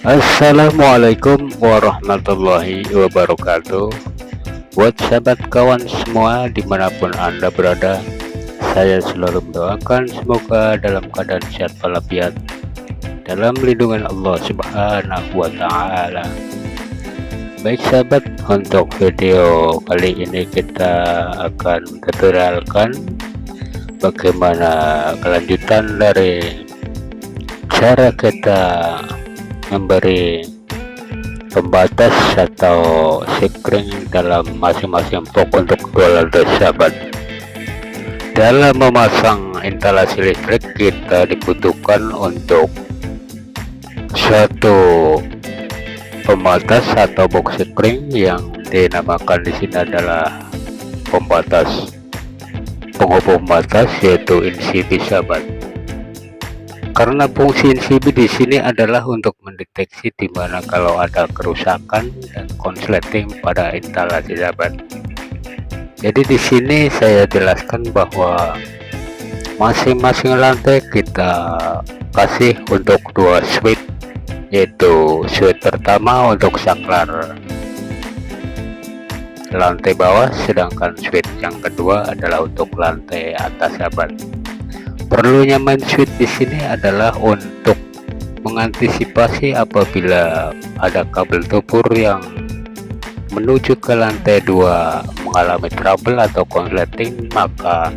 Assalamualaikum warahmatullahi wabarakatuh. Buat sahabat kawan semua dimanapun Anda berada, saya selalu mendoakan semoga dalam keadaan sehat walafiat dalam lindungan Allah Subhanahu wa Ta'ala. Baik sahabat, untuk video kali ini kita akan tutorialkan bagaimana kelanjutan dari cara kita memberi pembatas atau sekring dalam masing-masing pok untuk dua lantai sahabat. Dalam memasang instalasi listrik kita dibutuhkan untuk satu pembatas atau box sekring yang dinamakan di sini adalah pembatas penghubung batas, yaitu NCB sahabat. Karena fungsi NCB di sini adalah untuk mendeteksi di mana kalau ada kerusakan dan konsleting pada instalasi sahabat. Jadi di sini saya jelaskan bahwa masing-masing lantai kita kasih untuk dua switch, yaitu switch pertama untuk saklar lantai bawah, sedangkan switch yang kedua adalah untuk lantai atas sahabat. Perlunya main switch di sini adalah untuk mengantisipasi apabila ada kabel tumpur yang menuju ke lantai 2 mengalami trouble atau konsleting, maka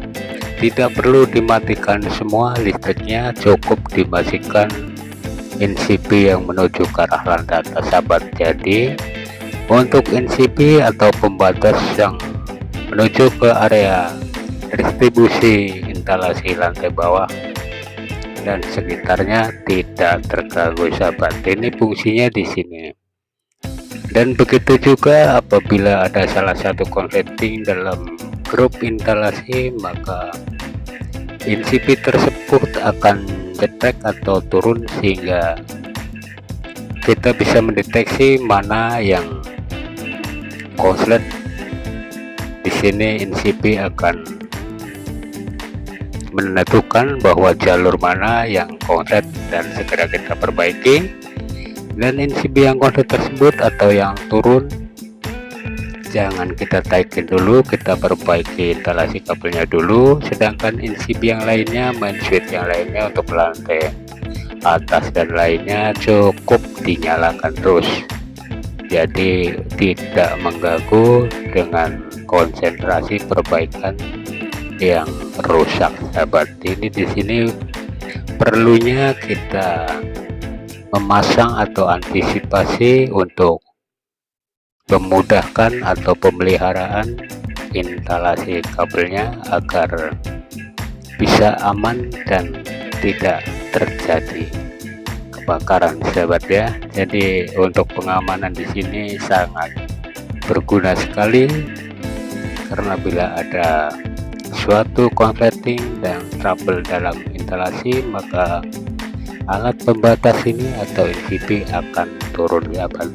tidak perlu dimatikan semua listriknya, cukup dimatikan NCB yang menuju ke arah lantai atas sahabat. Jadi untuk NCB atau pembatas yang menuju ke area distribusi instalasi lantai bawah dan sekitarnya tidak terganggu sahabat. Ini fungsinya di sini. Dan begitu juga apabila ada salah satu konsleting dalam grup instalasi, maka NCB tersebut akan cetek atau turun sehingga kita bisa mendeteksi mana yang konslet. Di sini NCB akan menentukan bahwa jalur mana yang konslet dan segera kita perbaiki, dan NCB yang konslet tersebut atau yang turun jangan kita taikin dulu, kita perbaiki instalasi kabelnya dulu, sedangkan NCB yang lainnya, main switch yang lainnya untuk lantai atas dan lainnya cukup dinyalakan terus, jadi tidak mengganggu dengan konsentrasi perbaikan yang rusak sahabat. Ini di sini perlunya kita memasang atau antisipasi untuk memudahkan atau pemeliharaan instalasi kabelnya agar bisa aman dan tidak terjadi kebakaran sahabat ya. Jadi untuk pengamanan di sini sangat berguna sekali, karena bila ada suatu konsleting dan trouble dalam instalasi, maka alat pembatas ini atau NCB akan turun sahabat,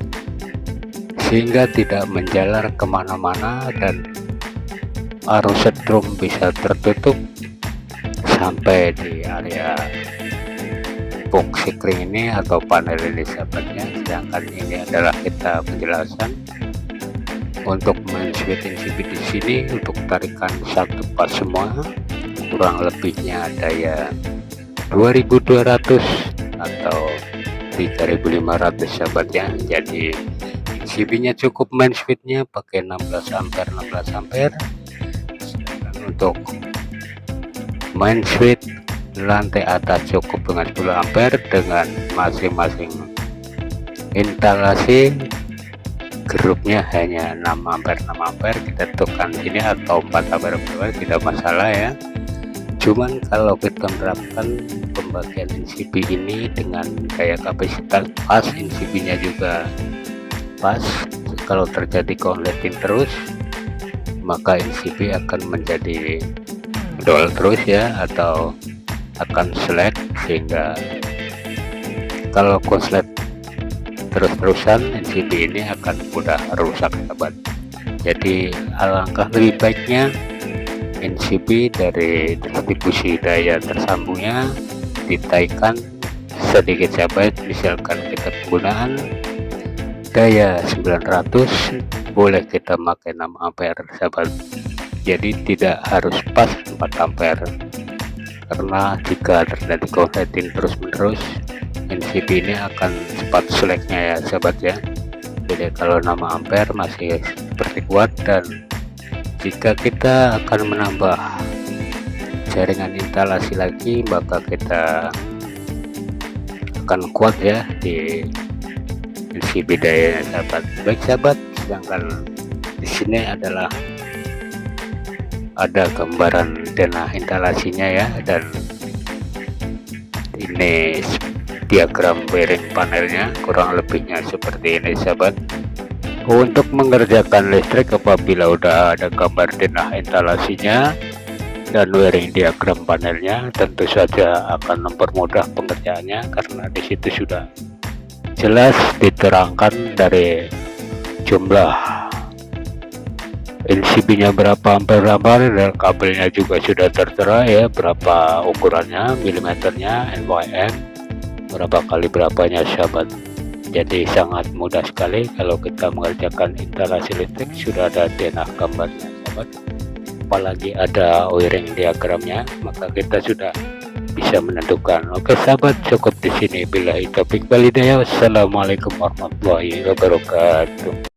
sehingga tidak menjalar kemana-mana dan arus setrum bisa tertutup sampai di area box sekring ini atau panel ini sahabatnya. Sedangkan ini adalah kita penjelasan untuk men-switch NCB di sini untuk tarikan satu pas semua, kurang lebihnya daya 2200 atau 3500 sahabat ya. Jadi NCB nya cukup, main switch-nya pakai 16 ampere 16 ampere. Sedangkan untuk main switch lantai atas cukup dengan 10 ampere, dengan masing-masing instalasi grupnya hanya 6 ampere 6 ampere. Kita tentukan sini atau 4 ampere tidak masalah ya. Cuman kalau kita menerapkan pembagian NCB ini dengan daya kapasitas pas, NCB nya juga pas, kalau terjadi konsleting terus maka NCB akan menjadi dol terus ya, atau akan slack, sehingga kalau konslet terus-terusan NCB ini akan mudah rusak sahabat. Jadi alangkah lebih baiknya NCB dari distribusi daya tersambungnya ditaikan sedikit sahabat. Misalkan kita penggunaan daya 900, boleh kita pakai 6 ampere sahabat, jadi tidak harus pas 4 ampere, karena jika terjadi konsleting terus menerus NCB ini akan cepat seleknya ya sahabat ya. Jadi kalau 6 ampere masih seperti kuat, dan jika kita akan menambah jaringan instalasi lagi maka kita akan kuat ya di NCB dayanya sahabat. Baik sahabat, sedangkan di sini adalah ada gambaran denah instalasinya ya, dan ini diagram wiring panelnya kurang lebihnya seperti ini sahabat. Untuk mengerjakan listrik apabila udah ada gambar denah instalasinya dan wiring diagram panelnya, tentu saja akan mempermudah pengerjaannya, karena disitu sudah jelas diterangkan dari jumlah NCB nya berapa ampere, dan kabelnya juga sudah tertera ya, berapa ukurannya, milimeternya, NYM, berapa kali berapanya sahabat. Jadi sangat mudah sekali kalau kita mengerjakan instalasi listrik, sudah ada denah gambarnya sahabat, apalagi ada wiring diagramnya, maka kita sudah bisa menentukan. Oke sahabat, cukup di sini. Billahi taufiq wal hidayah. Wassalamualaikum warahmatullahi wabarakatuh.